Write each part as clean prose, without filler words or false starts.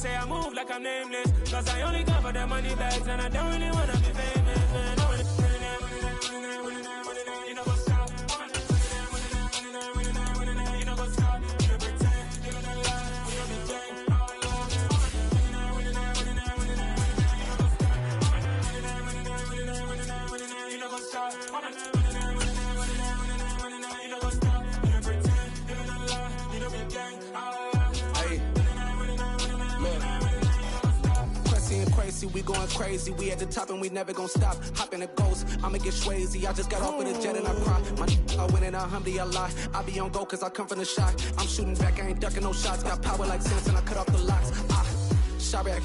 say I move like I'm nameless. Cause I only come for the money bags and I don't really wanna be famous, man. You know what's up? You know what's up? You pretend, you know the lie, you know the game. You know what's up? We going crazy, we at the top and we never gonna stop. Hop in the ghost, I'ma get swayzy. I just got off with a jet and I cry. I win in a Humvee a lot. I be on go cause I come from the shot. I'm shooting back, I ain't ducking no shots. Got power like Samson, I cut off the locks. Shabak,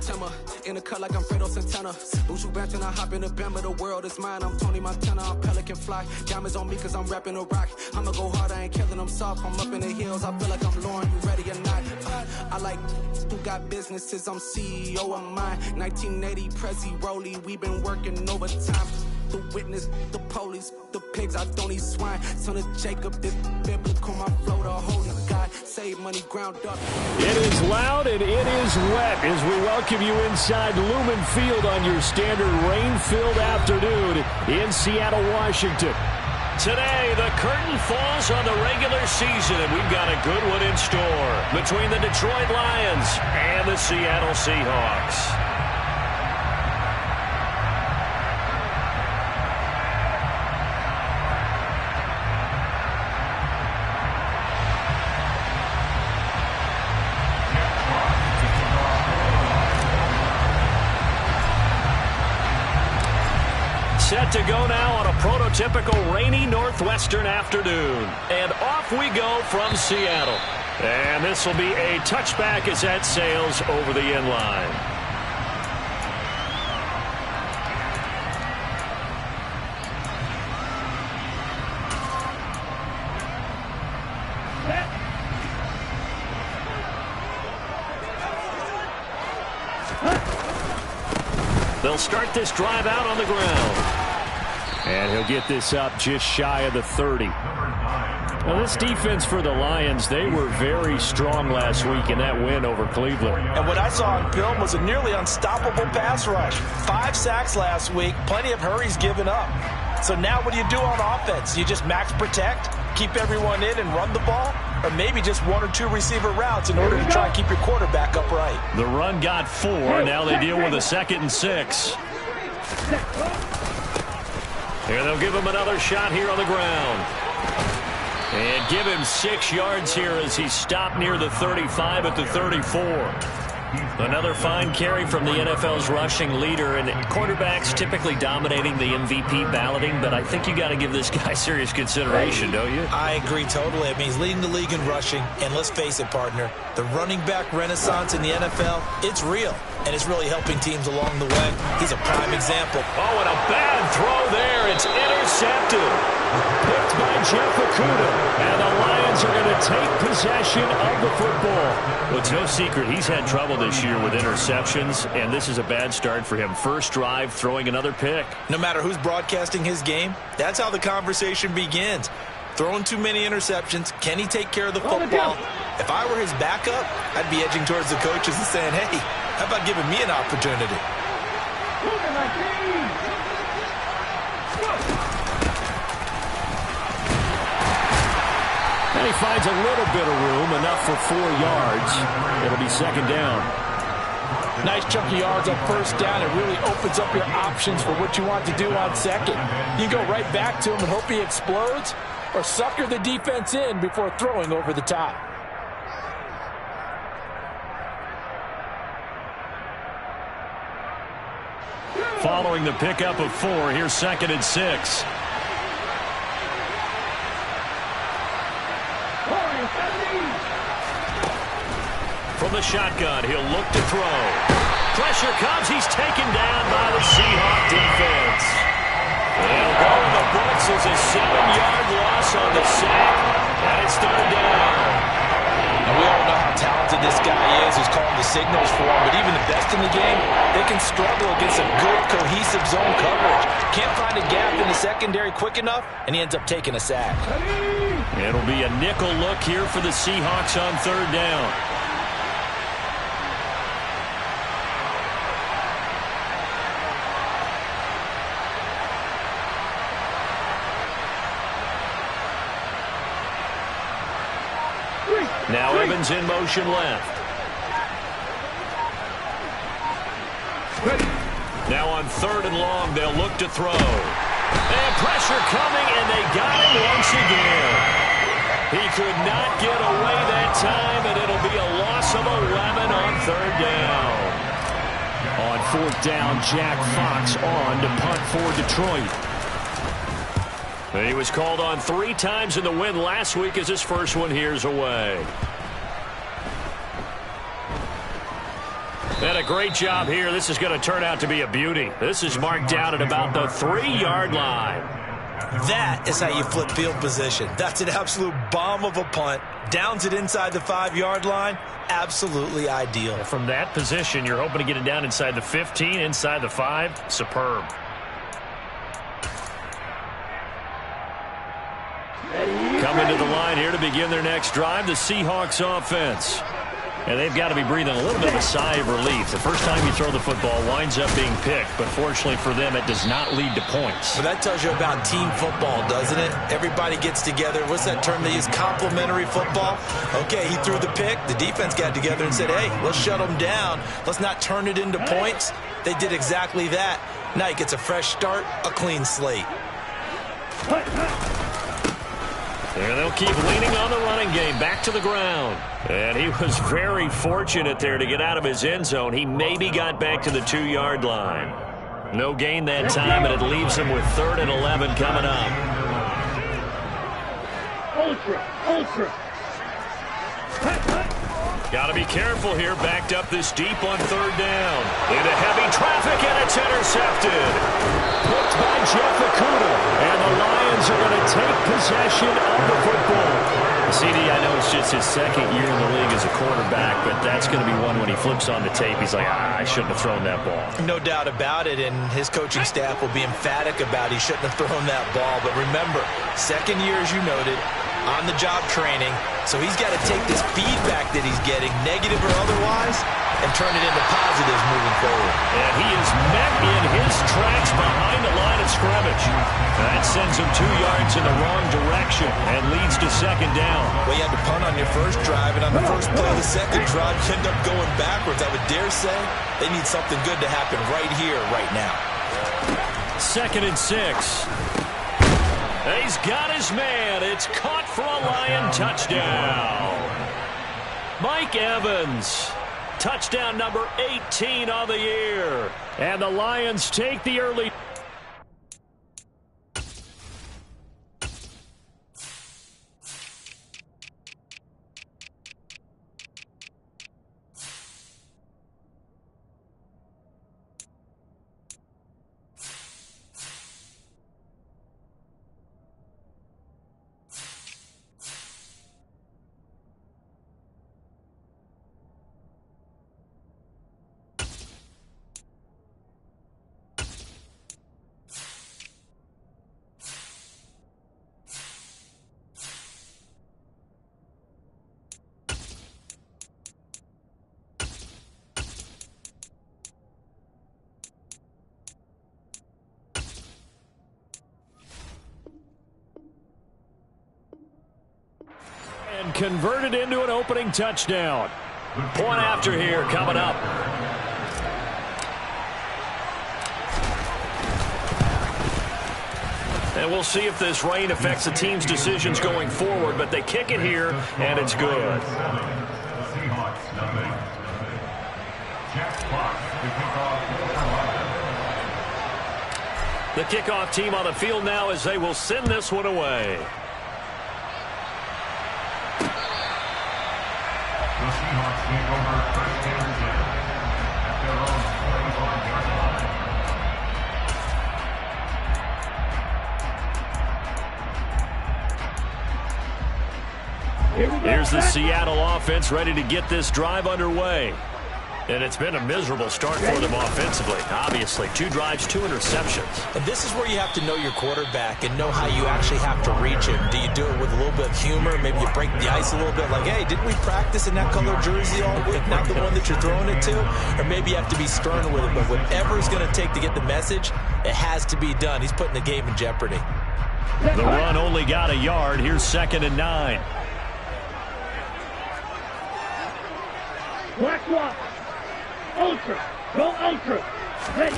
Tema, in the cut like I'm Fredo Santana. Buju Banton, I hop in the Bama, the world is mine. I'm Tony Montana, I'm Pelican Fly. Diamonds on me cause I'm rapping a rock. I'ma go hard, I ain't killing them soft. I'm up in the hills, I feel like I'm Lauren, you ready or not? I like who got businesses, I'm CEO of mine. 1980 Prezi Rolly, we been working overtime. The witness, the police, the pigs, I don't eat swine. Son of Jacob, this biblical, my flow, the holy God. Save money, ground up. It is loud and it is wet as we welcome you inside Lumen Field on your standard rain-filled afternoon in Seattle, Washington. Today, the curtain falls on the regular season, and we've got a good one in store between the Detroit Lions and the Seattle Seahawks. Set to go now on a prototypical rainy northwestern afternoon. And off we go from Seattle. And this will be a touchback as that sails over the end line. They'll start this drive out on the ground. And he'll get this up just shy of the 30. Now, this defense for the Lions, they were very strong last week in that win over Cleveland. And what I saw on film was a nearly unstoppable pass rush. 5 sacks last week, plenty of hurries given up. So now what do you do on offense? You just max protect, keep everyone in and run the ball? Or maybe just 1 or 2 receiver routes in order to try and keep your quarterback upright. The run got 4. Now they deal with a 2nd and 6. Here they'll give him another shot here on the ground. And give him 6 yards here as he stopped near the 35 at the 34. Another fine carry from the NFL's rushing leader, and quarterbacks typically dominating the MVP balloting, but I think you got to give this guy serious consideration, don't you? I agree totally. I mean, he's leading the league in rushing, and let's face it, partner, the running back renaissance in the NFL, it's real, and it's really helping teams along the way. He's a prime example. Oh, and a bad throw there. It's intercepted. Picked by Jeff Okudah, and the Lions are going to take possession of the football. Well, it's no secret he's had trouble this year with interceptions, and this is a bad start for him. First drive, throwing another pick. No matter who's broadcasting his game, that's how the conversation begins. Throwing too many interceptions, can he take care of the football? If I were his backup, I'd be edging towards the coaches and saying, hey, how about giving me an opportunity? And he finds a little bit of room, enough for 4 yards. It'll be 2nd down. Nice chunky yards on 1st down. It really opens up your options for what you want to do on 2nd. You can go right back to him and hope he explodes, or sucker the defense in before throwing over the top. Following the pickup of 4, here's 2nd and 6. From the shotgun, he'll look to throw. Pressure comes. He's taken down by the Seahawks defense. He'll go in the books as a 7-yard loss on the sack, and it's 3rd down. And we all know how talented this guy is who's calling the signals for him, but even the best in the game, they can struggle against some good, cohesive zone coverage. Can't find a gap in the secondary quick enough, and he ends up taking a sack. It'll be a nickel look here for the Seahawks on 3rd down. Evans in motion left. Now on 3rd and long, they'll look to throw. And pressure coming, and they got him once again. He could not get away that time, and it'll be a loss of 11 on 3rd down. On 4th down, Jack Fox on to punt for Detroit. He was called on 3 times in the win last week as his first one here's away. And a great job here. This is going to turn out to be a beauty. This is marked down at about the 3-yard line. That is how you flip field position. That's an absolute bomb of a punt. Downs it inside the 5-yard line. Absolutely ideal. From that position, you're hoping to get it down inside the 15, inside the 5. Superb. Coming to the line here to begin their next drive, the Seahawks offense. And they've got to be breathing a little bit of a sigh of relief. The first time you throw the football winds up being picked, but fortunately for them, it does not lead to points. Well, that tells you about team football, doesn't it? Everybody gets together. What's that term they use? Complementary football. Okay, he threw the pick. The defense got together and said, hey, let's shut them down. Let's not turn it into points. They did exactly that. Now he gets a fresh start, a clean slate. And they'll keep leaning on the running game. Back to the ground. And he was very fortunate there to get out of his end zone. He maybe got back to the 2-yard line. No gain that time, and it leaves him with 3rd and 11 coming up. Ultra. Got to be careful here. Backed up this deep on 3rd down. Into heavy traffic, and it's intercepted. Picked by Jeff Okudah. And the Lions are going to take possession of the football. CD, I know it's just his 2nd year in the league as a quarterback, but that's going to be one when he flips on the tape. He's like, I shouldn't have thrown that ball. No doubt about it, and his coaching staff will be emphatic about he shouldn't have thrown that ball. But remember, 2nd year, as you noted, on-the-job training, so he's got to take this feedback that he's getting, negative or otherwise, and turn it into positives moving forward. And he is met in his tracks behind the line of scrimmage. That sends him 2 yards in the wrong direction and leads to 2nd down. Well, you had to punt on your first drive, and on the first play of the 2nd drive, you end up going backwards. I would dare say they need something good to happen right here, right now. 2nd and 6. He's got his man. It's caught for a Lion touchdown. Mike Evans. Touchdown number 18 on the year. And the Lions take the early. And converted into an opening touchdown. Point after here coming up. And we'll see if this rain affects the team's decisions going forward, but they kick it here, and it's good. The kickoff team on the field now as they will send this one away. Here's the Seattle offense ready to get this drive underway. And it's been a miserable start for them offensively. Obviously, 2 drives, 2 interceptions. And this is where you have to know your quarterback and know how you actually have to reach him. Do you do it with a little bit of humor? Maybe you break the ice a little bit like, hey, didn't we practice in that color jersey all week, not the one that you're throwing it to? Or maybe you have to be stern with him. But whatever it's going to take to get the message, it has to be done. He's putting the game in jeopardy. The run only got a yard. Here's 2nd and 9. Black walk. Ultra. Go ultra. Ready.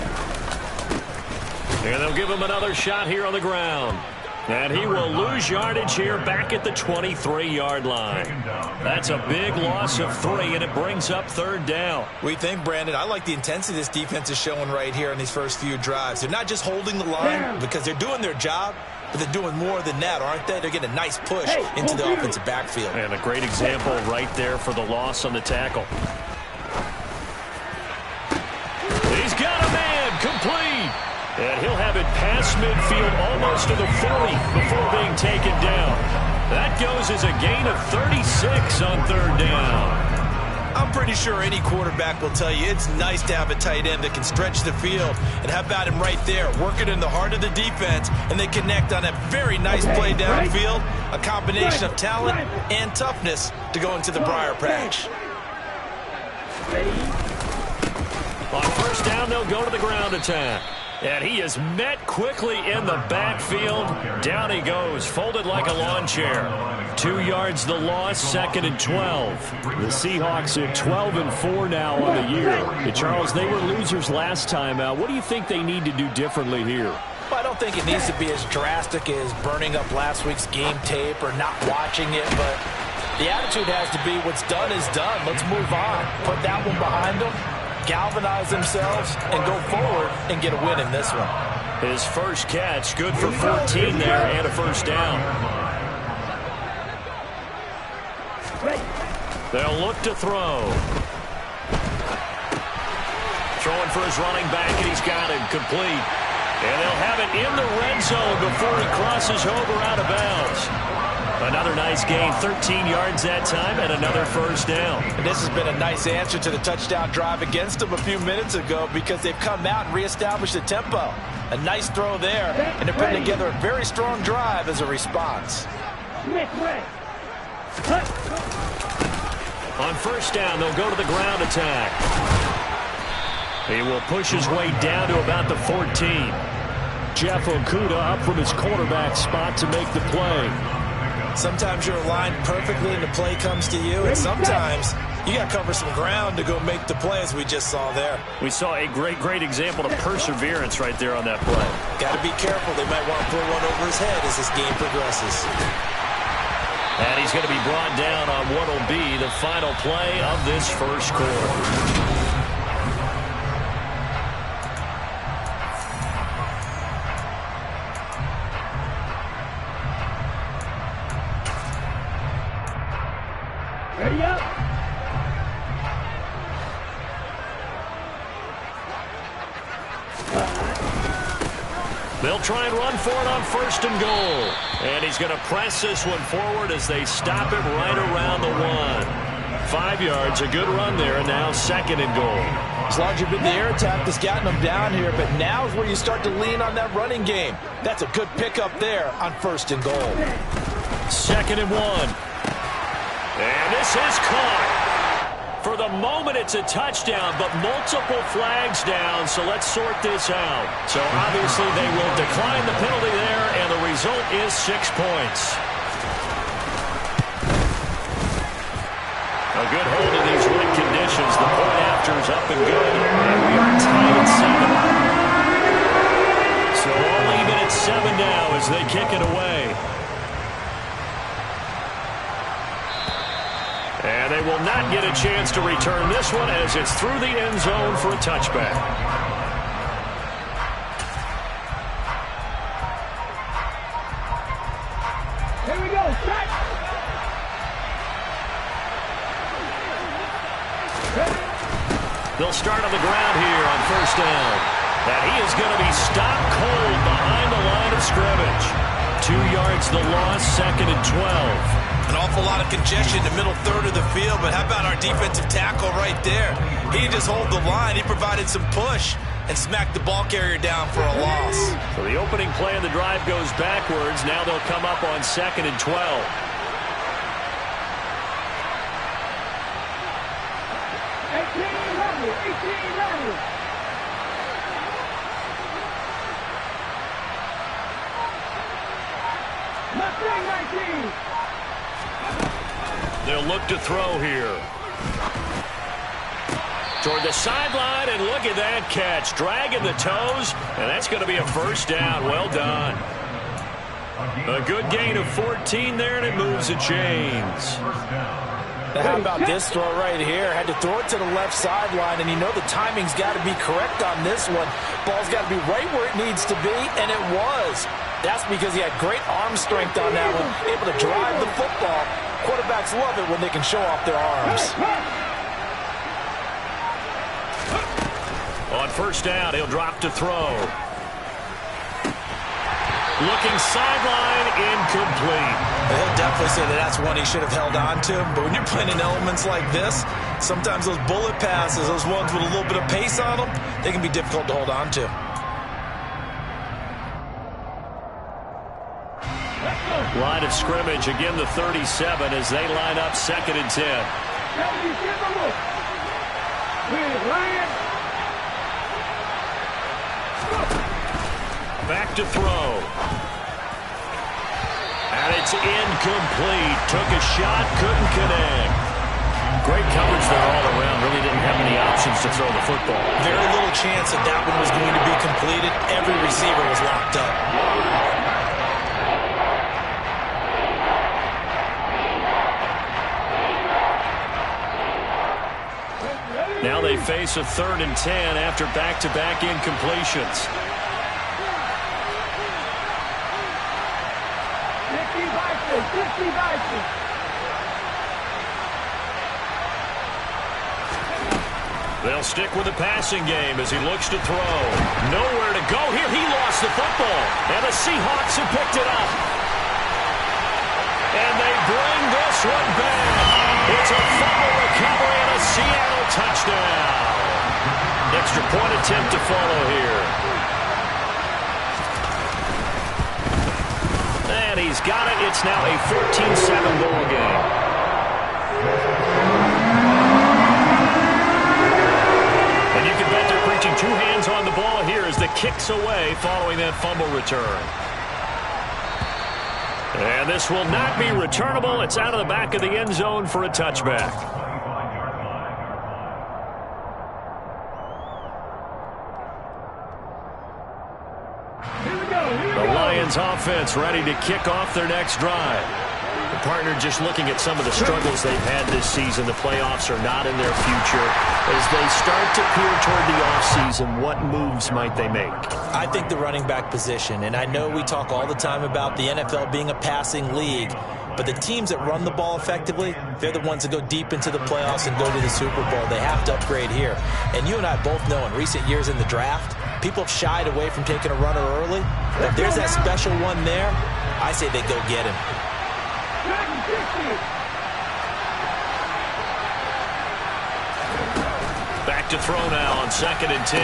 And they'll give him another shot here on the ground. And he will lose yardage here back at the 23-yard line. That's a big loss of 3, and it brings up 3rd down. We think, Brandon, I like the intensity this defense is showing right here in these first few drives. They're not just holding the line because they're doing their job, but they're doing more than that, aren't they? They're getting a nice push into the offensive backfield. And a great example right there for the loss on the tackle. He's got a man, complete. And he'll have it past midfield almost to the 40 before being taken down. That goes as a gain of 36 on 3rd down. I'm pretty sure any quarterback will tell you it's nice to have a tight end that can stretch the field. And how about him right there, working in the heart of the defense, and they connect on a very nice play downfield. A combination of talent and toughness to go into the briar patch. On 1st down, they'll go to the ground attack. And he is met quickly in the backfield. Down he goes, folded like a lawn chair. 2 yards the loss, 2nd and 12. The Seahawks at 12-4 now on the year. And Charles, they were losers last time out. What do you think they need to do differently here? Well, I don't think it needs to be as drastic as burning up last week's game tape or not watching it, but the attitude has to be what's done is done. Let's move on. Put that one behind them. Galvanize themselves and go forward and get a win in this one. His first catch, good for 14 there and a 1st down. They'll look to throw. Throwing for his running back, and he's got it complete. And they'll have it in the red zone before he crosses over out of bounds. Another nice gain, 13 yards that time, and another 1st down. And this has been a nice answer to the touchdown drive against them a few minutes ago because they've come out and reestablished the tempo. A nice throw there, and they're putting together a very strong drive as a response. On 1st down, they'll go to the ground attack. He will push his way down to about the 14. Jeff Okudah up from his quarterback spot to make the play. Sometimes you're aligned perfectly and the play comes to you, and sometimes you got to cover some ground to go make the play, as we just saw there. We saw a great example of perseverance right there on that play. Got to be careful. They might want to throw one over his head as this game progresses. And he's going to be brought down on what will be the final play of this first quarter. Ready up. They'll try and run for it on 1st and goal. And he's going to press this one forward as they stop it right around the 1. 5 yards, a good run there, and now 2nd and goal. It's largely been the air attack that's gotten them down here, but now is where you start to lean on that running game. That's a good pickup there on 1st and goal. 2nd and 1. And this is caught. For the moment, it's a touchdown, but multiple flags down, so let's sort this out. So obviously they will decline the penalty there, and the result is 6 points. A good hold of these wet conditions. The point after is up and good, and we are tied at 7. So all even at 7 now as they kick it away. And they will not get a chance to return this one as it's through the end zone for a touchback. Here we go. Shot. They'll start on the ground here on 1st down. And he is going to be stopped cold behind the line of scrimmage. 2 yards the loss, 2nd and 12. An awful lot of congestion in the middle third of the field, but how about our defensive tackle right there? He didn't just hold the line. He provided some push and smacked the ball carrier down for a loss. So the opening play of the drive goes backwards. Now they'll come up on 2nd and 12. 18-11. They'll look to throw here. toward the sideline, and look at that catch. Dragging the toes, and that's going to be a first down. Well done. A good gain of 14 there, and it moves the chains. How about this throw right here? Had to throw it to the left sideline, and you know the timing's got to be correct on this one. Ball's got to be right where it needs to be, and it was. That's because he had great arm strength on that one, able to drive the football. Quarterbacks love it when they can show off their arms. On first down, he'll drop to throw. Looking sideline, incomplete. He'll definitely say that that's one he should have held on to. But when you're playing in elements like this, sometimes those bullet passes, those ones with a little bit of pace on them, they can be difficult to hold on to. Line of scrimmage, again the 37 as they line up 2nd and 10. Back to throw. And it's incomplete. Took a shot, couldn't connect. Great coverage there all around. Really didn't have any options to throw the football. Very little chance that that one was going to be completed. Every receiver was locked up. Now they face a 3rd and 10 after back-to-back incompletions. They'll stick with the passing game as he looks to throw. Nowhere to go here. He lost the football. And the Seahawks have picked it up. And they bring this one back. It's a fumble recovery and a Seattle touchdown. Extra point attempt to follow here. And he's got it. It's now a 14-7 ball game. And you can bet they're preaching 2 hands on the ball here as the kick's away following that fumble return. And this will not be returnable. It's out of the back of the end zone for a touchback. The Lions offense ready to kick off their next drive. The partner just looking at some of the struggles they've had this season. The playoffs are not in their future. As they start to peer toward the offseason, what moves might they make? I think the running back position, and I know we talk all the time about the NFL being a passing league, but the teams that run the ball effectively, they're the ones that go deep into the playoffs and go to the Super Bowl. They have to upgrade here. And you and I both know in recent years in the draft, people have shied away from taking a runner early. But if there's that special one there, I say they go get him. Back to throw now on 2nd and 10.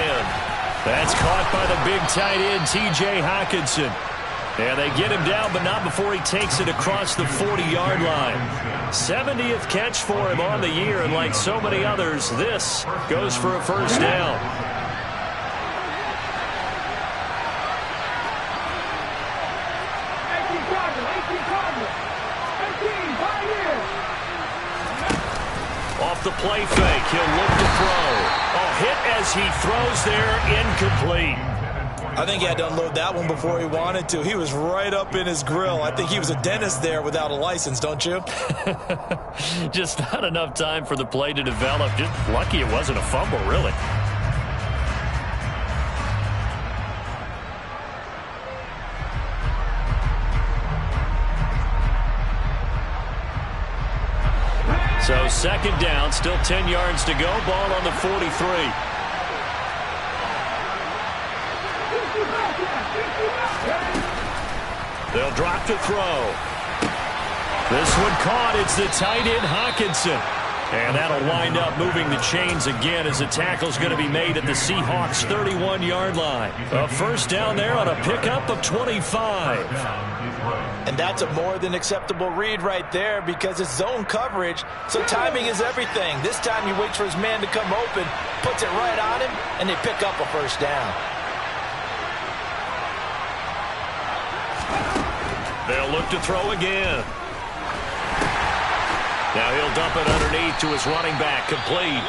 That's caught by the big tight end, T.J. Hockenson. And they get him down, but not before he takes it across the 40-yard line. 70th catch for him on the year, and like so many others, this goes for a first down. Off the play fake, he'll look to throw. A hit as he throws there, incomplete. I think he had to unload that one before he wanted to. He was right up in his grill. I think he was a dentist there without a license, don't you? Just not enough time for the play to develop. Just lucky it wasn't a fumble, really. So 2nd down, still 10 yards to go. Ball on the 43. They'll drop to throw. This one caught. It's the tight end, Hockenson. And that'll wind up moving the chains again as the tackle's going to be made at the Seahawks' 31-yard line. A first down there on a pickup of 25. And that's a more than acceptable read right there because it's zone coverage, so timing is everything. This time he waits for his man to come open, puts it right on him, and they pick up a first down. They'll look to throw again. Now he'll dump it underneath to his running back, complete.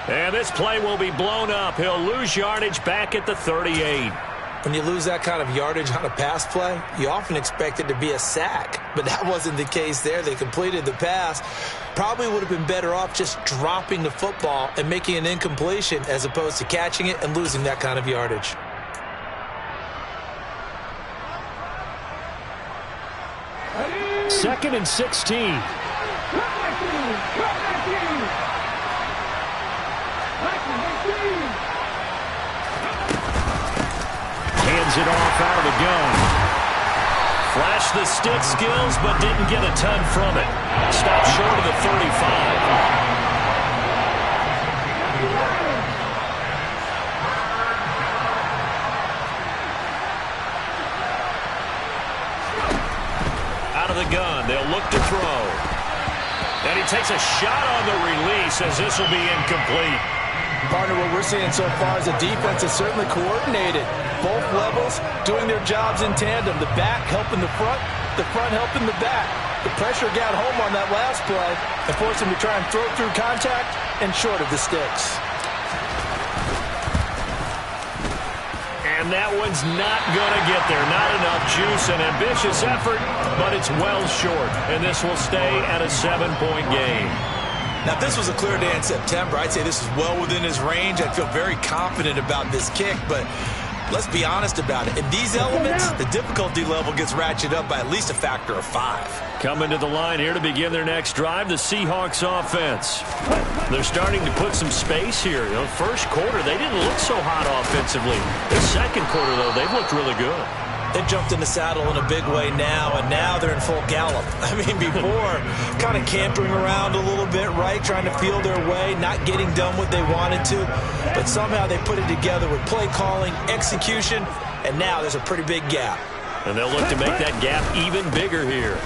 And this play will be blown up. He'll lose yardage back at the 38. When you lose that kind of yardage on a pass play, you often expect it to be a sack. But that wasn't the case there. They completed the pass. Probably would have been better off just dropping the football and making an incompletion as opposed to catching it and losing that kind of yardage. Second and 16. Hands it off out of the gun. Flashed the stick skills, but didn't get a ton from it. Stopped short of the 35. The gun. They'll look to throw. And he takes a shot on the release as this will be incomplete. Partner, what we're seeing so far is the defense is certainly coordinated. Both levels doing their jobs in tandem. The back helping the front helping the back. The pressure got home on that last play and forced him to try and throw through contact and short of the sticks. And that one's not going to get there. Not enough juice. An ambitious effort, but it's well short. And this will stay at a 7-point game. Now, if this was a clear day in September, I'd say this is well within his range. I'd feel very confident about this kick, but let's be honest about it. In these elements, the difficulty level gets ratcheted up by at least a factor of 5. Coming to the line here to begin their next drive, the Seahawks offense. They're starting to put some space here. You know, first quarter, they didn't look so hot offensively. The second quarter, though, they've looked really good. They jumped in the saddle in a big way now, and now they're in full gallop. I mean, before, kind of campering around a little bit, right, trying to feel their way, not getting done what they wanted to. But somehow they put it together with play calling, execution, and now there's a pretty big gap. And they'll look to make that gap even bigger here.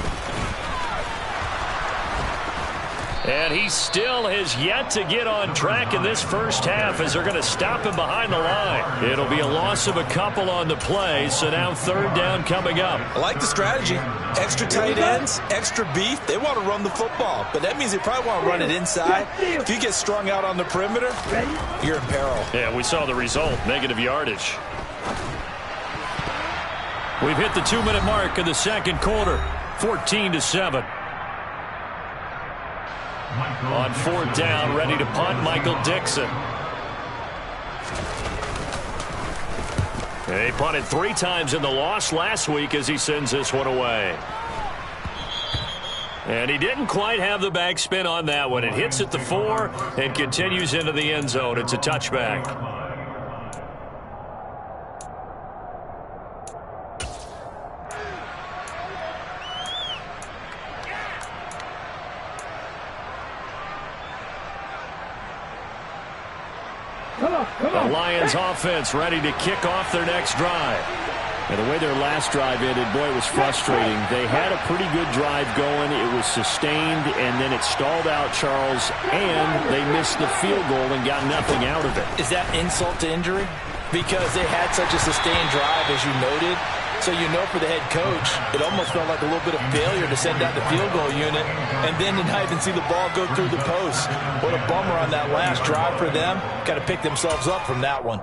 And he still has yet to get on track in this first half as they're going to stop him behind the line. It'll be a loss of a couple on the play, so now third down coming up. I like the strategy. Extra tight ends, extra beef. They want to run the football, but that means they probably want to run it inside. If you get strung out on the perimeter, you're in peril. Yeah, we saw the result, negative yardage. We've hit the 2-minute mark of the second quarter, 14-7. On fourth down, ready to punt, Michael Dixon. He punted 3 times in the loss last week as he sends this one away. And he didn't quite have the backspin on that one. It hits at the 4 and continues into the end zone. It's a touchback. The Lions offense ready to kick off their next drive. And the way their last drive ended, boy, it was frustrating. They had a pretty good drive going. It was sustained, and then it stalled out, Charles, and they missed the field goal and got nothing out of it. Is that insult to injury? Because they had such a sustained drive, as you noted. So you know for the head coach, it almost felt like a little bit of failure to send out the field goal unit and then to not even see the ball go through the post. What a bummer on that last drive for them. Got to pick themselves up from that one.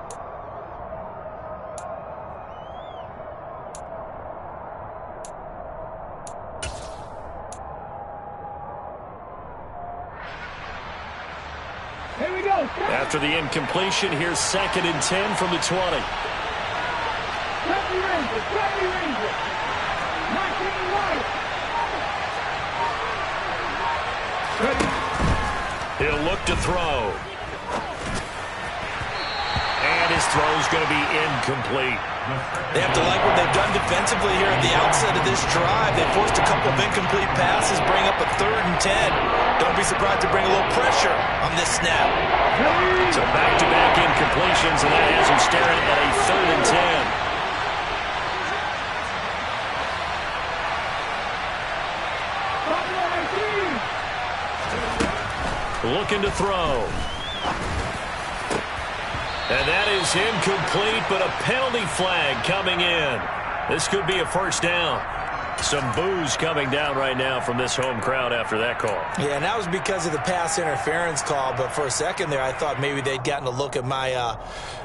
Here we go. After the incompletion, here's 2nd and 10 from the 20. He'll look to throw. And his throw's going to be incomplete. They have to like what they've done defensively here at the outset of this drive. They forced a couple of incomplete passes, bring up a 3rd and 10. Don't be surprised to bring a little pressure on this snap. So back-to-back incompletions, and that has him staring at a 3rd and 10. Looking to throw. And that is incomplete, but a penalty flag coming in. This could be a first down. Some boos coming down right now from this home crowd after that call. Yeah, and that was because of the pass interference call, but for a second there I thought maybe they'd gotten a look at my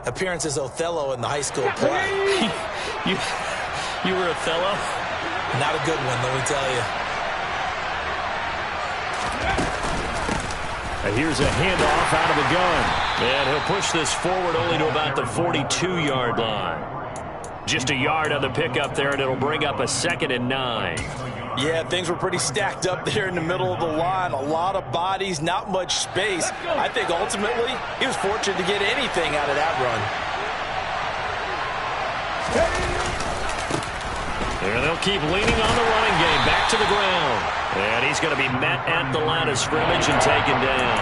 appearance as Othello in the high school play. You were Othello? Not a good one, let me tell you. Here's a handoff out of the gun. And he'll push this forward only to about the 42-yard line. Just a yard on the pickup there, and it'll bring up a 2nd and 9. Yeah, things were pretty stacked up there in the middle of the line. A lot of bodies, not much space. I think ultimately he was fortunate to get anything out of that run. And they'll keep leaning on the running game. Back to the ground. And he's going to be met at the line of scrimmage and taken down.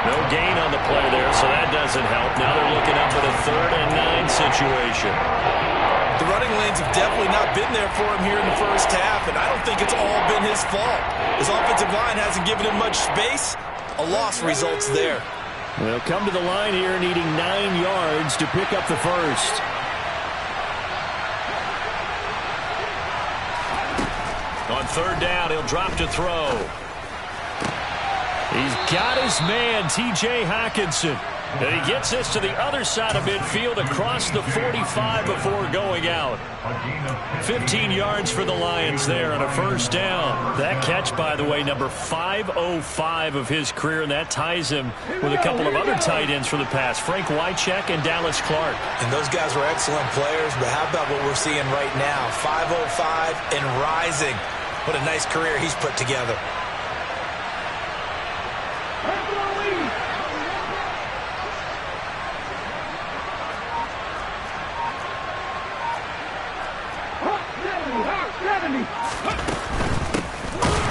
No gain on the play there, so that doesn't help. Now they're looking up at a 3rd and 9 situation. The running lanes have definitely not been there for him here in the first half, and I don't think it's all been his fault. His offensive line hasn't given him much space. A loss results there. They'll come to the line here needing 9 yards to pick up the first. On 3rd down, he'll drop to throw. He's got his man, T.J. Hockenson. And he gets this to the other side of midfield across the 45 before going out. 15 yards for the Lions there on a 1st down. That catch, by the way, number 505 of his career, and that ties him with a couple of other tight ends for the pass, Frank Wycheck and Dallas Clark. And those guys were excellent players, but how about what we're seeing right now? 505 and rising. What a nice career he's put together.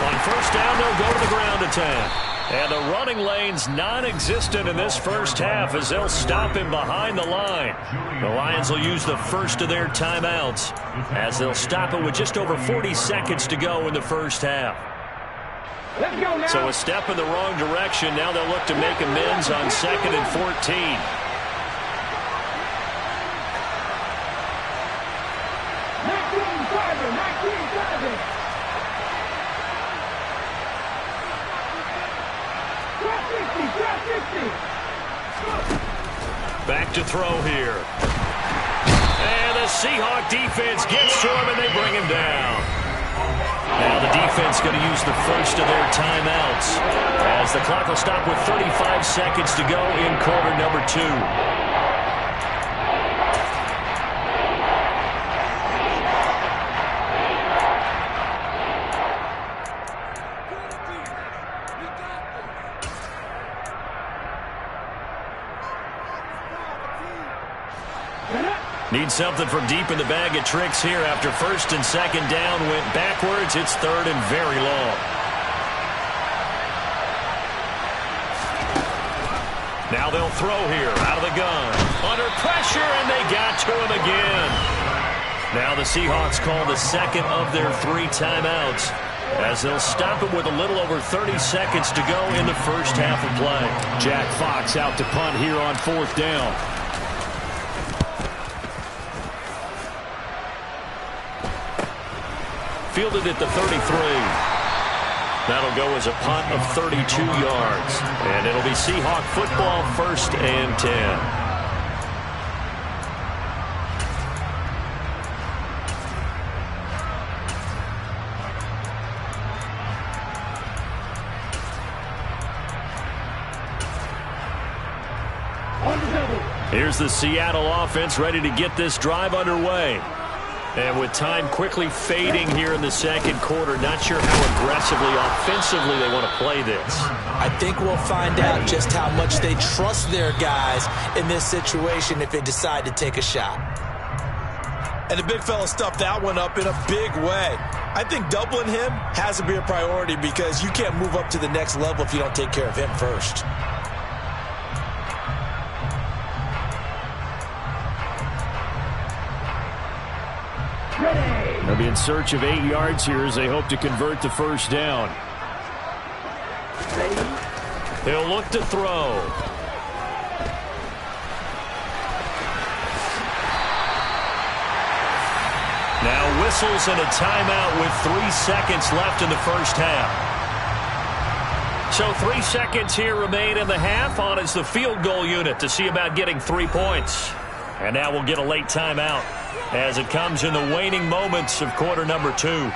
On 1st down, they'll go to the ground attack. And the running lane's non-existent in this first half as they'll stop him behind the line. The Lions will use the first of their timeouts as they'll stop it with just over 40 seconds to go in the first half. Let's go now. So a step in the wrong direction. Now they'll look to make amends on 2nd and 14. Back to throw here. And the Seahawk defense gets to him, and they bring him down. Now the defense going to use the first of their timeouts as the clock will stop with 35 seconds to go in quarter number 2. Need something from deep in the bag of tricks here after 1st and 2nd down. Went backwards. It's 3rd and very long. Now they'll throw here out of the gun. Under pressure, and they got to him again. Now the Seahawks call the 2nd of their 3 timeouts as they'll stop it with a little over 30 seconds to go in the first half of play. Jack Fox out to punt here on 4th down. Fielded at the 33. That'll go as a punt of 32 yards. And it'll be Seahawk football, 1st and 10. Here's the Seattle offense ready to get this drive underway. And with time quickly fading here in the 2nd quarter, not sure how aggressively, offensively they want to play this. I think we'll find out just how much they trust their guys in this situation if they decide to take a shot. And the big fella stuffed that one up in a big way. I think doubling him has to be a priority because you can't move up to the next level if you don't take care of him first. They'll be in search of 8 yards here as they hope to convert the 1st down. He'll look to throw. Now whistles and a timeout with 3 seconds left in the first half. So 3 seconds here remain in the half. On is the field goal unit to see about getting 3 points. And now we'll get a late timeout as it comes in the waning moments of quarter number 2.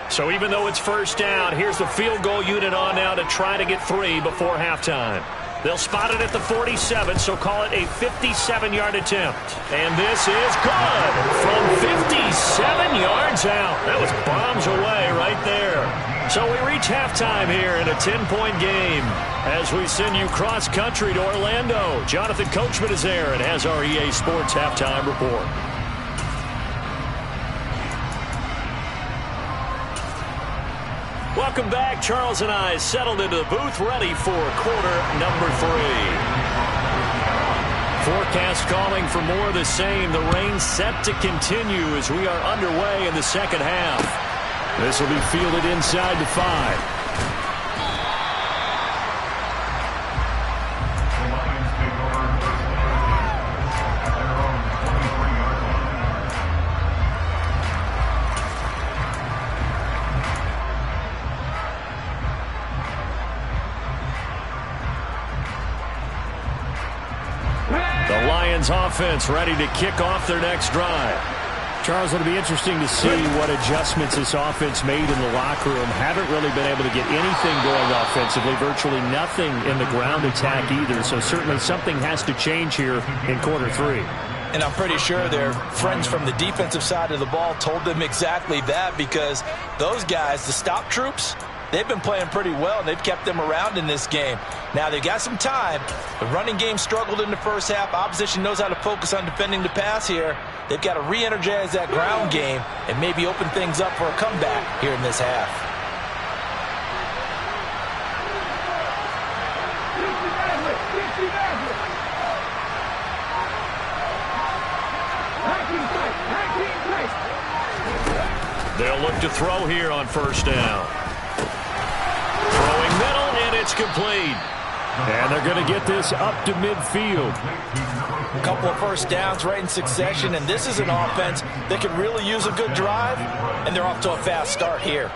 So even though it's first down, here's the field goal unit on now to try to get 3 before halftime. They'll spot it at the 47, so call it a 57-yard attempt. And this is good from 57 yards out. That was bombs away right there. So we reach halftime here in a 10-point game as we send you cross-country to Orlando. Jonathan Coachman is there and has our EA Sports halftime report. Welcome back. Charles and I settled into the booth, ready for quarter number 3. Forecast calling for more of the same. The rain set to continue as we are underway in the second half. This will be fielded inside the 5. The Lions offense ready to kick off their next drive. Charles, it'll be interesting to see what adjustments this offense made in the locker room. Haven't really been able to get anything going offensively, virtually nothing in the ground attack either. So certainly something has to change here in quarter 3. And I'm pretty sure their friends from the defensive side of the ball told them exactly that, because those guys, the stop troops, they've been playing pretty well, and they've kept them around in this game. Now, they've got some time. The running game struggled in the first half. Opposition knows how to focus on defending the pass here. They've got to re-energize that ground game and maybe open things up for a comeback here in this half. They'll look to throw here on first down. Throwing middle, and it's complete. And they're going to get this up to midfield. A couple of first downs right in succession, and this is an offense that could really use a good drive, and they're off to a fast start here.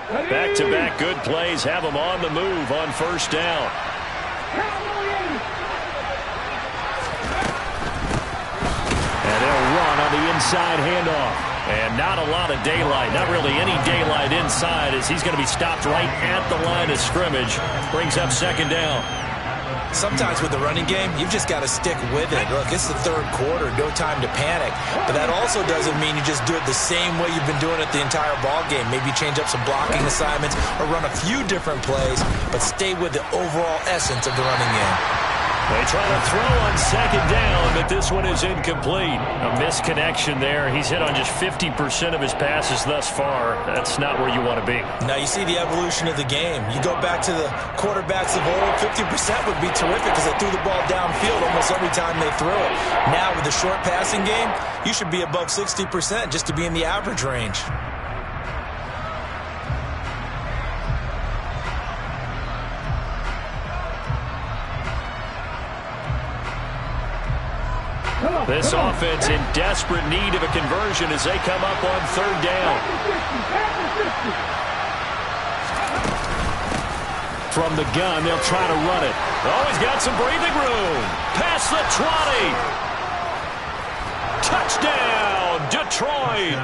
Back-to-back good plays have them on the move on first down. And they'll run on the inside handoff. And not a lot of daylight, not really any daylight inside, as he's going to be stopped right at the line of scrimmage. Brings up second down. Sometimes with the running game, you've just got to stick with it. Look, it's the third quarter, no time to panic. But that also doesn't mean you just do it the same way you've been doing it the entire ball game. Maybe change up some blocking assignments or run a few different plays, but stay with the overall essence of the running game. They try to throw on second down, but this one is incomplete. A misconnection there. He's hit on just 50% of his passes thus far. That's not where you want to be. Now you see the evolution of the game. You go back to the quarterbacks of old, 50% would be terrific because they threw the ball downfield almost every time they threw it. Now with the short passing game, you should be above 60% just to be in the average range. This offense in desperate need of a conversion as they come up on third down. From the gun, they'll try to run it. Oh, he's got some breathing room. Past the 20. Touchdown, Detroit.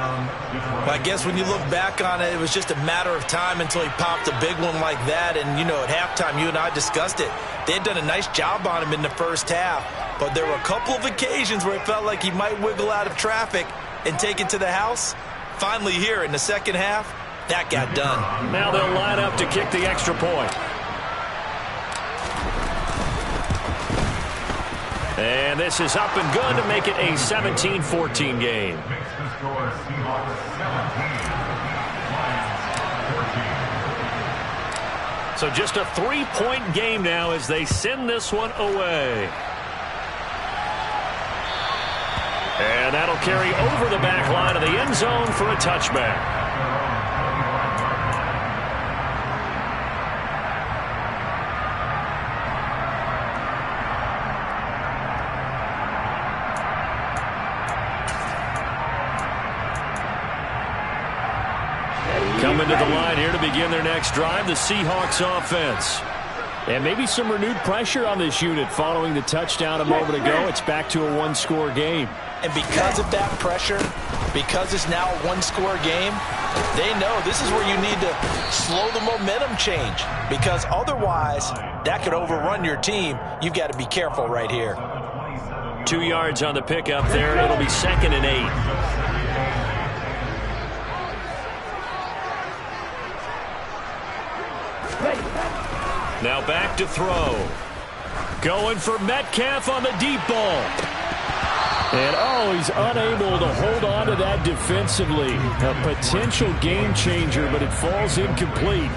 Well, I guess when you look back on it, it was just a matter of time until he popped a big one like that. And, you know, at halftime, you and I discussed it. They had done a nice job on him in the first half. But there were a couple of occasions where it felt like he might wiggle out of traffic and take it to the house. Finally here in the second half, that got done. Now they'll line up to kick the extra point. And this is up and good to make it a 17-14 game. So just a 3-point game now as they send this one away. And that'll carry over the back line of the end zone for a touchback. to the line here to begin their next drive, the Seahawks offense. And maybe some renewed pressure on this unit following the touchdown a moment ago. It's back to a one-score game. And because of that pressure, because it's now a one-score game, they know this is where you need to slow the momentum change. Because otherwise, that could overrun your team. You've got to be careful right here. 2 yards on the pickup there. It'll be 2nd and 8. Now back to throw. Going for Metcalf on the deep ball. And, he's unable to hold on to that defensively. A potential game changer, but it falls incomplete.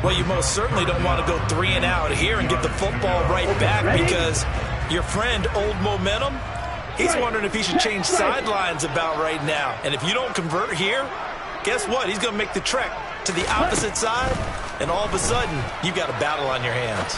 Well, you most certainly don't want to go 3 and out here and get the football right back because your friend, Old Momentum, he's wondering if he should change sidelines about right now. And if you don't convert here, guess what? He's going to make the trek to the opposite side, and all of a sudden, you've got a battle on your hands.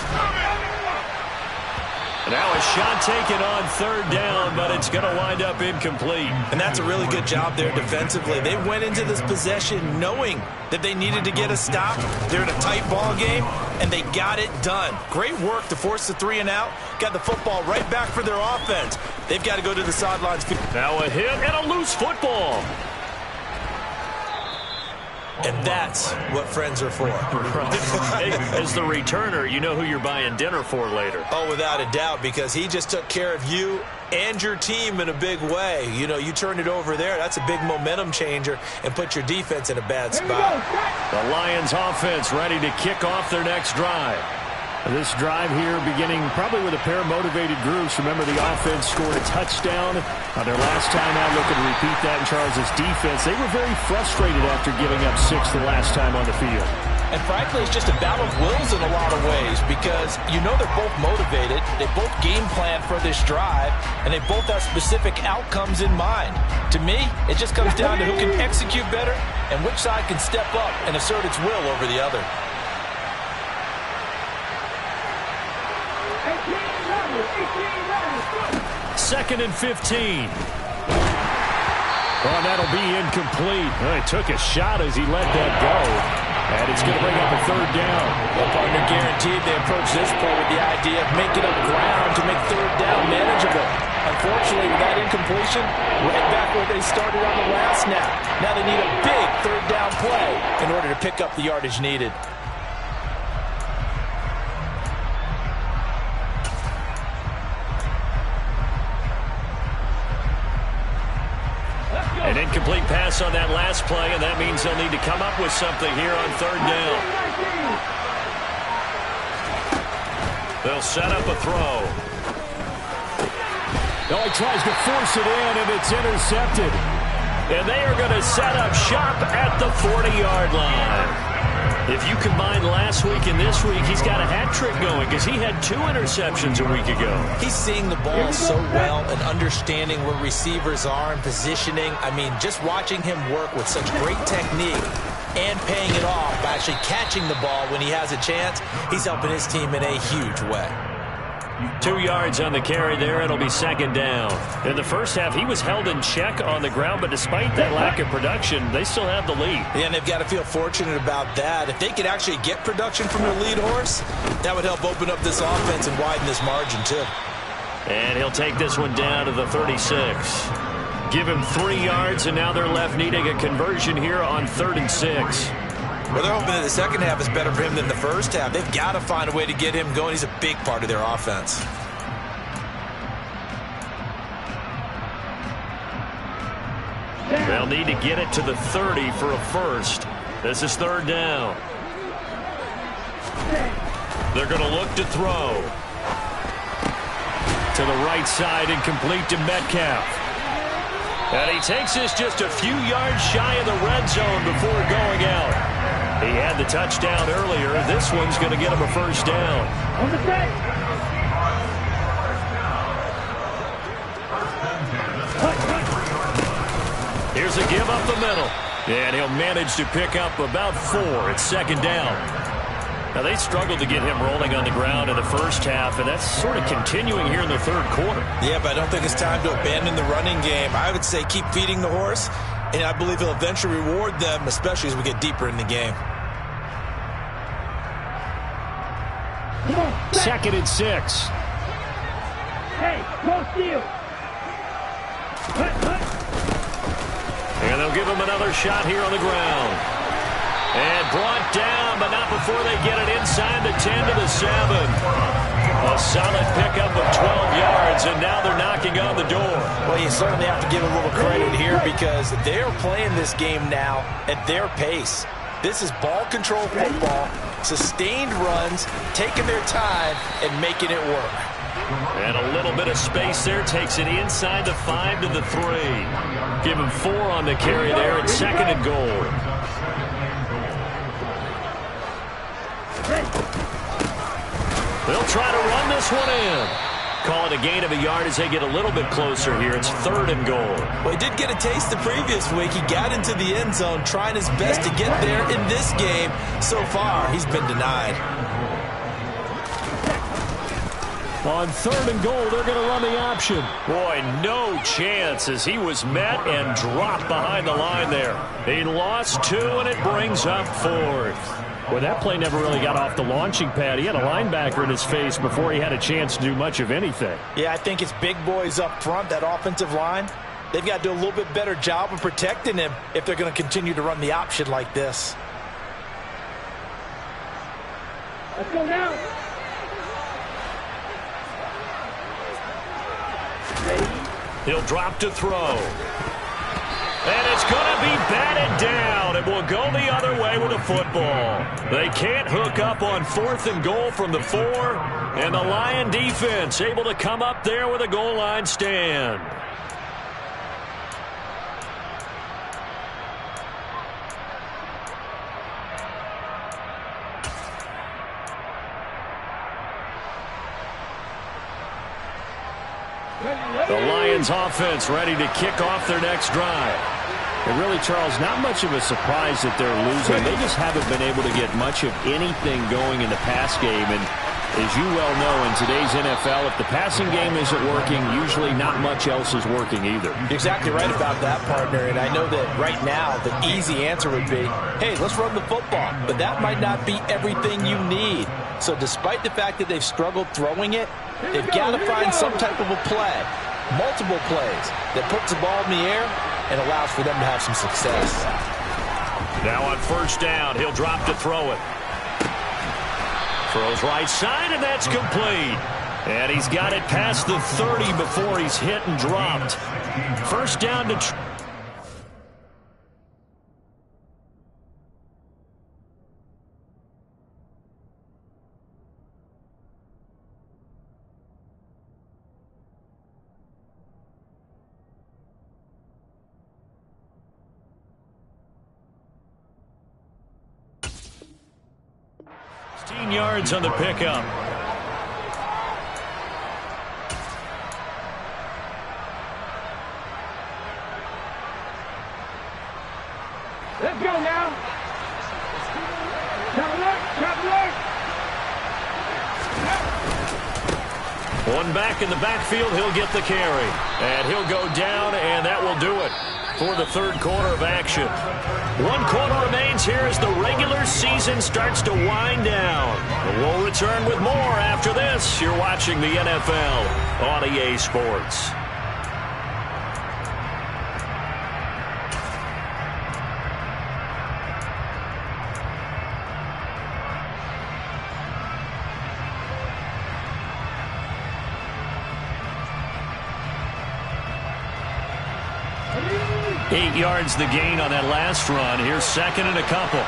Now a shot taken on 3rd down, but it's going to wind up incomplete. And that's a really good job there defensively. They went into this possession knowing that they needed to get a stop. They're in a tight ball game, and they got it done. Great work to force the 3 and out. Got the football right back for their offense. They've got to go to the sidelines. Now a hit and a loose football. And that's what friends are for. Hey, as the returner, you know who you're buying dinner for later. Oh, without a doubt, because he just took care of you and your team in a big way. You know, you turned it over there. That's a big momentum changer and put your defense in a bad spot. The Lions offense ready to kick off their next drive. This drive here beginning probably with a pair of motivated groups. Remember, the offense scored a touchdown on their last time out. Looking to repeat that in Charles' defense. They were very frustrated after giving up 6 the last time on the field. And frankly, it's just a battle of wills in a lot of ways because you know they're both motivated. They both game plan for this drive, and they both have specific outcomes in mind. To me, it just comes down to who can execute better and which side can step up and assert its will over the other. 2nd and 15. Oh, that'll be incomplete. He took a shot as he let that go. And it's going to bring up a 3rd down. Well, partner, guaranteed they approach this play with the idea of making up ground to make 3rd down manageable. Unfortunately, with that incompletion, right back where they started on the last snap. Now they need a big 3rd down play in order to pick up the yardage needed. An incomplete pass on that last play, and that means they'll need to come up with something here on 3rd down. They'll set up a throw. Now he tries to force it in, and it's intercepted. And they are going to set up shop at the 40-yard line. If you combine last week and this week, he's got a hat trick going because he had 2 interceptions a week ago. He's seeing the ball so well and understanding where receivers are and positioning. I mean, just watching him work with such great technique and paying it off by actually catching the ball when he has a chance, he's helping his team in a huge way. 2 yards on the carry there. It'll be 2nd down. In the first half, he was held in check on the ground, but despite that lack of production, they still have the lead. Yeah, and they've got to feel fortunate about that. If they could actually get production from their lead horse, that would help open up this offense and widen this margin, too. And he'll take this one down to the 36. Give him 3 yards, and now they're left needing a conversion here on 3rd and 6. Well, they're hoping that the second half is better for him than the first half. They've got to find a way to get him going. He's a big part of their offense. They'll need to get it to the 30 for a first. This is 3rd down. They're going to look to throw. To the right side and complete to Metcalf. And he takes this just a few yards shy of the red zone before going out. He had the touchdown earlier. This one's going to get him a first down. On the set. Here's a give up the middle. And he'll manage to pick up about 4. It's 2nd down. Now, they struggled to get him rolling on the ground in the first half, and that's sort of continuing here in the 3rd quarter. Yeah, but I don't think it's time to abandon the running game. I would say keep feeding the horse And I believe he'll eventually reward them, especially as we get deeper in the game. Second and 6. Hey, go steal. And they'll give him another shot here on the ground. And brought down, but not before they get it inside the 10 to the 7. A solid pickup of 12 yards, and now they're knocking on the door. Well, you certainly have to give a little credit here because they're playing this game now at their pace. This is ball control football, sustained runs, taking their time, and making it work. And a little bit of space there, takes it inside the 5 to the 3. Give him 4 on the carry there, and second and goal. They'll try to run this one in. Call it a gain of a yard as they get a little bit closer here. It's third and goal. Well, he did get a taste the previous week. He got into the end zone, trying his best to get there in this game. So far, he's been denied. On third and goal, they're going to run the option. Boy, no chance as he was met and dropped behind the line there. He lost 2, and it brings up 4th. Well, that play never really got off the launching pad. He had a linebacker in his face before he had a chance to do much of anything. Yeah, I think it's big boys up front, that offensive line. They've got to do a little bit better job of protecting him if they're going to continue to run the option like this. Let's go now. He'll drop to throw. And it's going to be batted down. It will go the other way with a football. They can't hook up on 4th and goal from the 4. And the Lion defense able to come up there with a goal line stand. The Lions offense ready to kick off their next drive. And really, Charles, not much of a surprise that they're losing. They just haven't been able to get much of anything going in the pass game. And as you well know, in today's NFL, if the passing game isn't working, usually not much else is working either. You're exactly right about that, partner. And I know that right now the easy answer would be, hey, let's run the football. But that might not be everything you need. So despite the fact that they've struggled throwing it, they've got to find some type of a play, multiple plays, that puts the ball in the air and allows for them to have some success. Now on first down, he'll drop to throw it. Throws right side, and that's complete. And he's got it past the 30 before he's hit and dropped. First down to... 16 yards on the pickup. Let's go now. Top left. One back in the backfield, he'll get the carry. And he'll go down, and that will do it for the third quarter of action. 1 quarter remains here as the regular season starts to wind down. But we'll return with more after this. You're watching the NFL on EA Sports. Eight yards the gain on that last run. Here's second and a couple.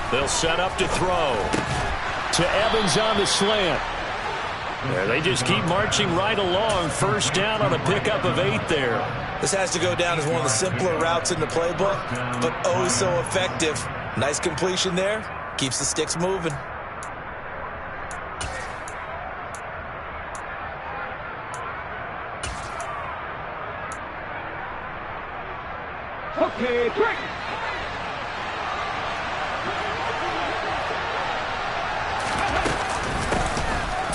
They'll set up to throw. To Evans on the slant. Yeah, they just keep marching right along. First down on a pickup of 8 there. This has to go down as one of the simpler routes in the playbook, but oh so effective. Nice completion there. Keeps the sticks moving. Okay, quick.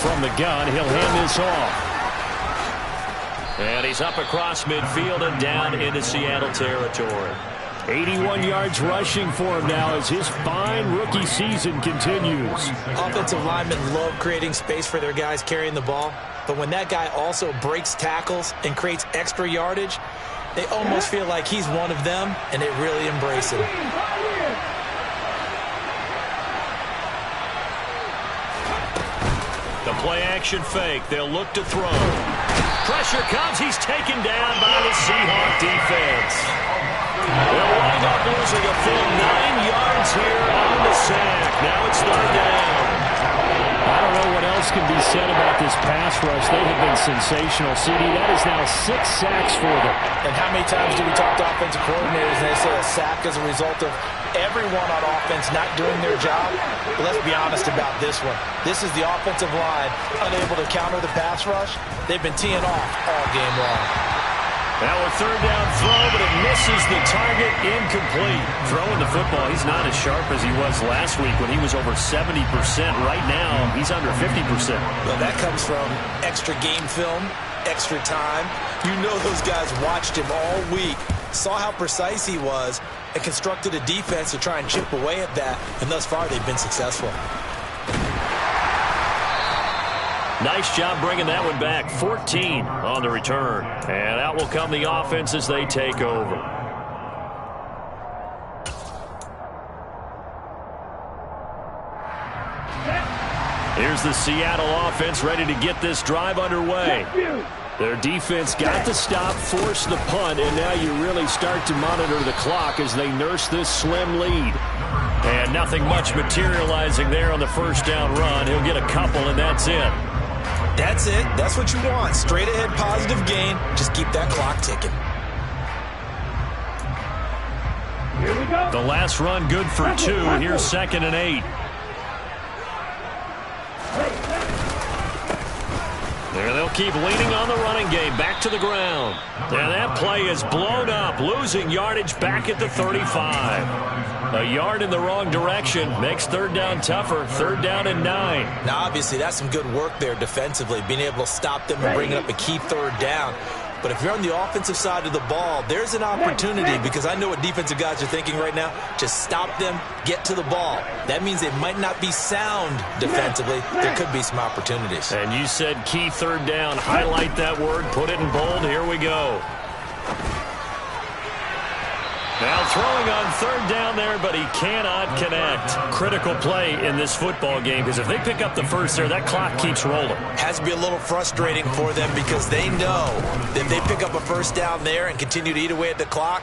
from the gun. He'll hand this off. And he's up across midfield and down into Seattle territory. 81 yards rushing for him now as his fine rookie season continues. Offensive linemen love creating space for their guys carrying the ball. But when that guy also breaks tackles and creates extra yardage, they almost feel like he's one of them, and they really embrace it. The play-action fake. They'll look to throw. Pressure comes. He's taken down by the Seahawk defense. They'll wind up losing a full 9 yards here on the sack. Now it's third down. I don't know what else can be said about this pass rush. They have been sensational. CD, that is now 6 sacks for them. And how many times do we talk to offensive coordinators and they say a sack is a result of everyone on offense not doing their job? But let's be honest about this one. This is the offensive line unable to counter the pass rush. They've been teeing off all game long. Now a third down throw, but it misses the target, incomplete. Throwing the football, he's not as sharp as he was last week when he was over 70%. Right now, he's under 50%. Well, that comes from extra game film, extra time. You know those guys watched him all week, saw how precise he was, and constructed a defense to try and chip away at that. And thus far, they've been successful. Nice job bringing that one back. 14 on the return. And out will come the offense as they take over. Here's the Seattle offense ready to get this drive underway. Their defense got the stop, forced the punt, and now you really start to monitor the clock as they nurse this slim lead. And nothing much materializing there on the first down run. He'll get a couple, and that's it. That's it. That's what you want. Straight ahead positive gain. Just keep that clock ticking. Here we go. The last run good for 2. Here's 2nd and 8. There they'll keep leaning on the running game. Back to the ground. And that play is blown up. Losing yardage back at the 35. A yard in the wrong direction makes third down tougher. 3rd down and 9. Now, obviously, that's some good work there defensively, being able to stop them and bring up a key 3rd down. But if you're on the offensive side of the ball, there's an opportunity, because I know what defensive guys are thinking right now. Just stop them, get to the ball. That means they might not be sound defensively. There could be some opportunities. And you said key 3rd down. Highlight that word. Put it in bold. Here we go. Now throwing on 3rd down there, but he cannot connect. Critical play in this football game, because if they pick up the first there, that clock keeps rolling. Has to be a little frustrating for them, because they know that if they pick up a first down there and continue to eat away at the clock,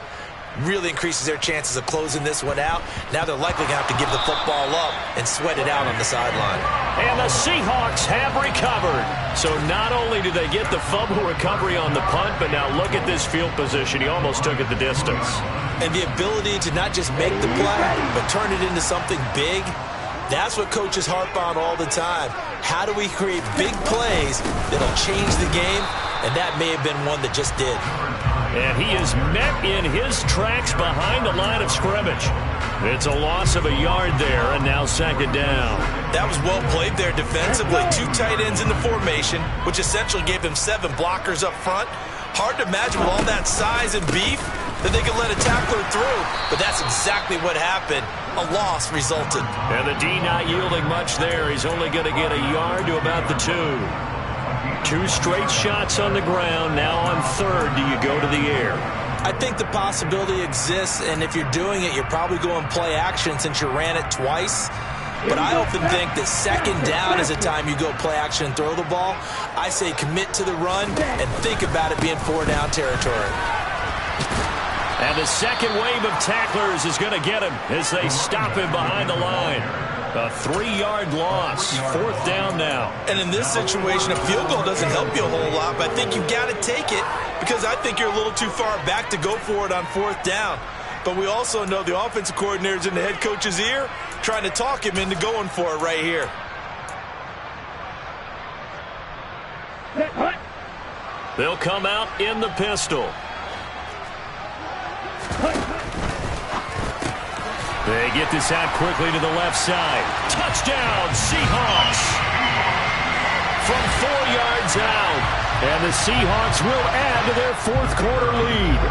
really increases their chances of closing this one out. Now they're likely going to have to give the football up and sweat it out on the sideline. And the Seahawks have recovered. So not only do they get the fumble recovery on the punt, but now look at this field position. He almost took it the distance. And the ability to not just make the play, but turn it into something big, that's what coaches harp on all the time. How do we create big plays that'll change the game? And that may have been one that just did. And he is met in his tracks behind the line of scrimmage. It's a loss of a yard there, and now 2nd down. That was well played there defensively. 2 tight ends in the formation, which essentially gave them 7 blockers up front. Hard to imagine with all that size and beef that they could let a tackler through, but that's exactly what happened. A loss resulted. And the D not yielding much there. He's only going to get a yard to about the 2. 2 straight shots on the ground. Now on 3rd, do you go to the air? I think the possibility exists, and if you're doing it, you're probably going play action since you ran it twice. But I often think that 2nd down is a time you go play action and throw the ball. I say commit to the run and think about it being 4-down territory. And the second wave of tacklers is going to get him as they stop him behind the line. A 3-yard loss. 4th down now. And in this situation, a field goal doesn't help you a whole lot, but I think you've got to take it, because I think you're a little too far back to go for it on 4th down. But we also know the offensive coordinator's in the head coach's ear, trying to talk him into going for it right here. They'll come out in the pistol. They get this out quickly to the left side. Touchdown, Seahawks! from 4 yards out. And the Seahawks will add to their fourth quarter lead.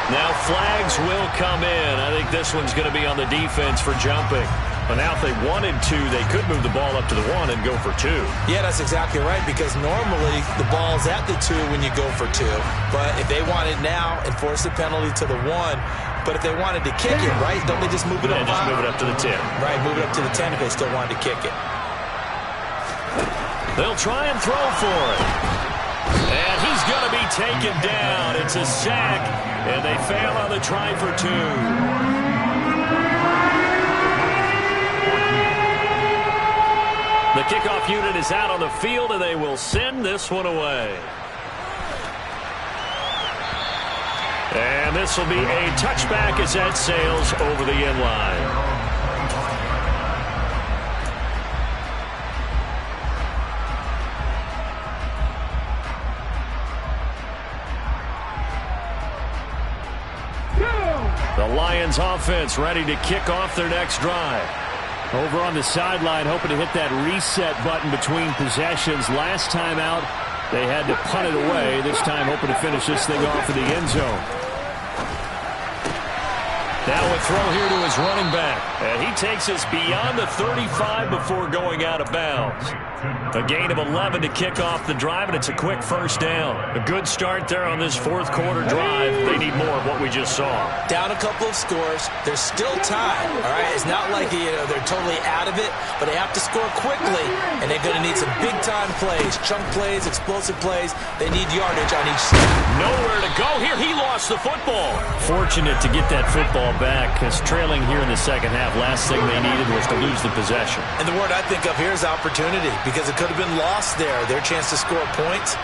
Now flags will come in. I think this one's going to be on the defense for jumping. But now if they wanted to, they could move the ball up to the 1 and go for 2. Yeah, that's exactly right, because normally the ball's at the 2 when you go for 2. But if they want it now, enforce the penalty to the 1. But if they wanted to kick it, right, don't they just move it up? Yeah, just move it up to the 10. Right, move it up to the 10 if they still wanted to kick it. They'll try and throw for it. And he's going to be taken down. It's a sack, and they fail on the try for 2. The kickoff unit is out on the field, and they will send this one away. And this will be a touchback as that sails over the end line. The Lions offense ready to kick off their next drive. Over on the sideline, hoping to hit that reset button between possessions. Last time out, they had to punt it away. This time, hoping to finish this thing off in the end zone. Now a throw here to his running back. And he takes us beyond the 35 before going out of bounds. A gain of 11 to kick off the drive, and it's a quick first down. A good start there on this fourth quarter drive. They need more of what we just saw. Down a couple of scores. There's still time, all right? It's not like they're totally out of it, but they have to score quickly, and they're going to need some big-time plays, chunk plays, explosive plays. They need yardage on each side. Nowhere to go here. He lost the football. Fortunate to get that football back, because trailing here in the second half, last thing they needed was to lose the possession. And the word I think of here is opportunity, because it could have been lost there, their chance to score points.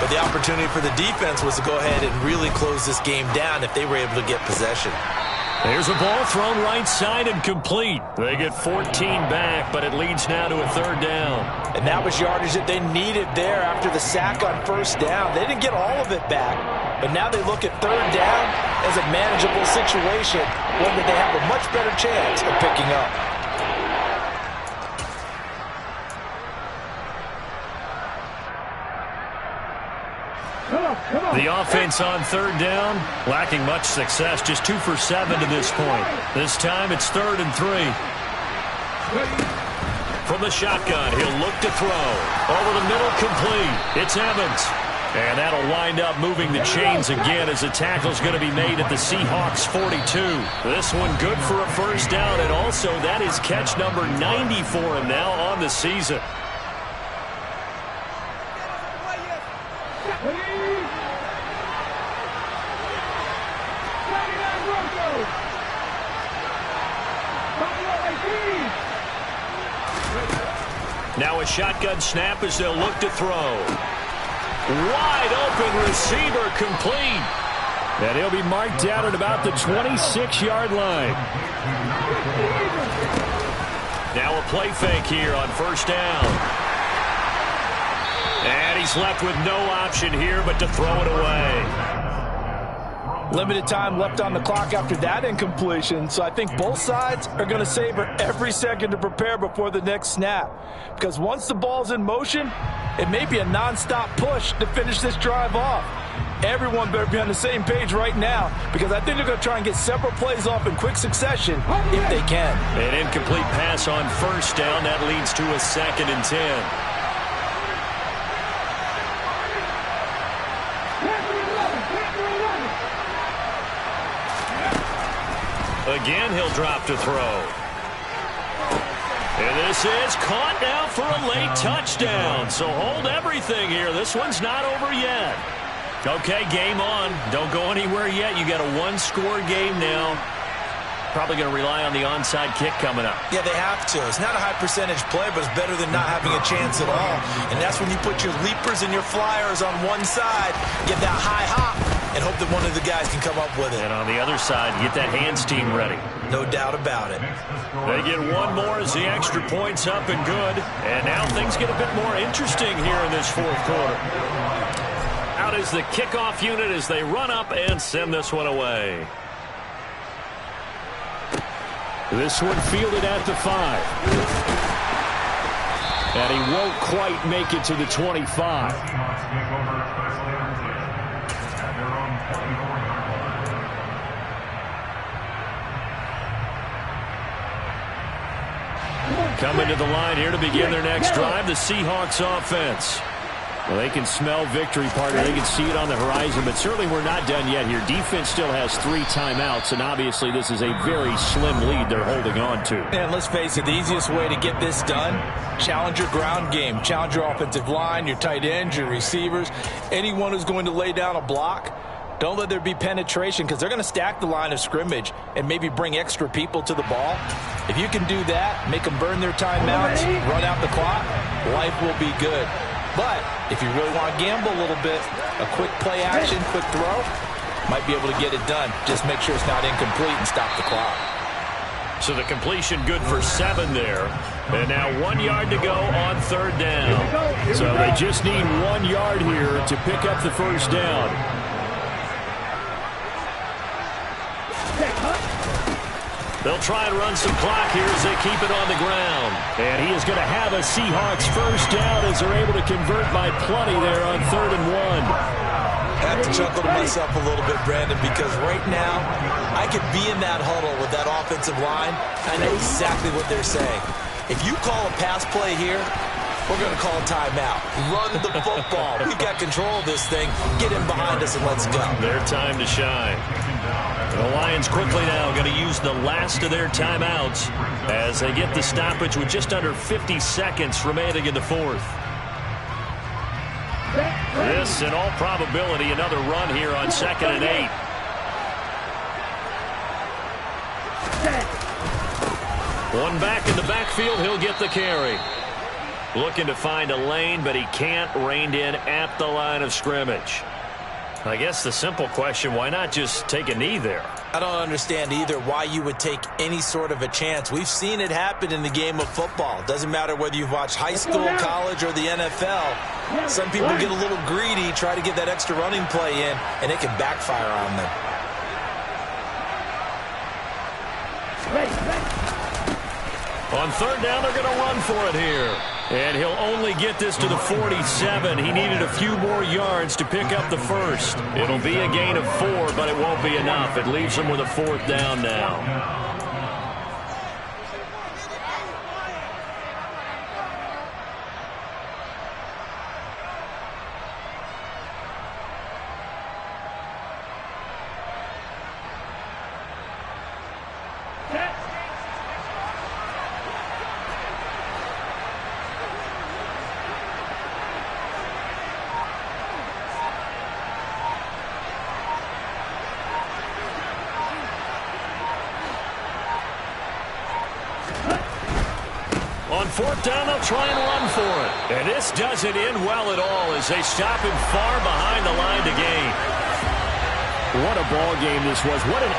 But the opportunity for the defense was to go ahead and really close this game down if they were able to get possession. There's a ball thrown right side and complete. They get 14 back, but it leads now to a third down. And that was yardage that they needed there after the sack on first down. They didn't get all of it back, but now they look at third down as a manageable situation, one that they have a much better chance of picking up. The offense on third down, lacking much success, just 2 for 7 to this point. This time it's 3rd and 3. From the shotgun, he'll look to throw. Over the middle, complete. It's Evans. And that'll wind up moving the chains again as the tackle's going to be made at the Seahawks 42. This one good for a first down, and also that is catch number 90 for him now on the season. Now a shotgun snap as they'll look to throw. Wide open receiver, complete. And he'll be marked down at about the 26-yard line. Now a play fake here on first down. And he's left with no option here but to throw it away. Limited time left on the clock after that incompletion, so I think both sides are going to savor every second to prepare before the next snap. Because once the ball's in motion, it may be a non-stop push to finish this drive off. Everyone better be on the same page right now, because I think they're going to try and get several plays off in quick succession if they can. An incomplete pass on first down. That leads to a 2nd and 10. Again, he'll drop to throw. And this is caught now for a late touchdown. So hold everything here. This one's not over yet. Okay, game on. Don't go anywhere yet. You got a one-score game now. Probably going to rely on the onside kick coming up. Yeah, they have to. It's not a high percentage play, but it's better than not having a chance at all. And that's when you put your leapers and your flyers on one side, get that high hop, and hope that one of the guys can come up with it. And on the other side, get that hands team ready. No doubt about it. They get one more as the extra point's up and good. And now things get a bit more interesting here in this fourth quarter. Out is the kickoff unit as they run up and send this one away. This one fielded at the 5. And he won't quite make it to the 25. Coming to the line here to begin their next drive, the Seahawks offense. Well, they can smell victory, partner. They can see it on the horizon, but certainly we're not done yet here. Defense still has 3 timeouts, and obviously this is a very slim lead they're holding on to. And let's face it, the easiest way to get this done, challenge your ground game. Challenge your offensive line, your tight ends, your receivers, anyone who's going to lay down a block. Don't let there be penetration because they're going to stack the line of scrimmage and maybe bring extra people to the ball. If you can do that, make them burn their timeouts, run out the clock, life will be good. But if you really want to gamble a little bit, a quick play action, quick throw, might be able to get it done. Just make sure it's not incomplete and stop the clock. So the completion good for 7 there. And now 1 yard to go on 3rd down. So they just need 1 yard here to pick up the first down. They'll try and run some clock here as they keep it on the ground. And he is going to have a Seahawks first down as they're able to convert by plenty there on 3rd and 1. I have to chuckle to myself a little bit, Brandon, because right now I could be in that huddle with that offensive line. I know exactly what they're saying. If you call a pass play here, we're going to call a timeout. Run the football. We've got control of this thing. Get in behind us and let's go. Their time to shine. The Lions quickly now going to use the last of their timeouts as they get the stoppage with just under 50 seconds remaining in the 4th. This, in all probability, another run here on 2nd and 8. One back in the backfield, he'll get the carry. Looking to find a lane, but he can't. Reined in at the line of scrimmage. I guess the simple question, why not just take a knee there? I don't understand either why you would take any sort of a chance. We've seen it happen in the game of football. It doesn't matter whether you've watched high school, college, or the NFL. Some people get a little greedy, try to get that extra running play in, and it can backfire on them. On 3rd down, they're going to run for it here. And he'll only get this to the 47. He needed a few more yards to pick up the first. It'll be a gain of 4, but it won't be enough. It leaves him with a 4th down now. On 4th down, they'll try and run for it. And this doesn't end well at all as they stop him far behind the line to gain. What a ball game this was. What an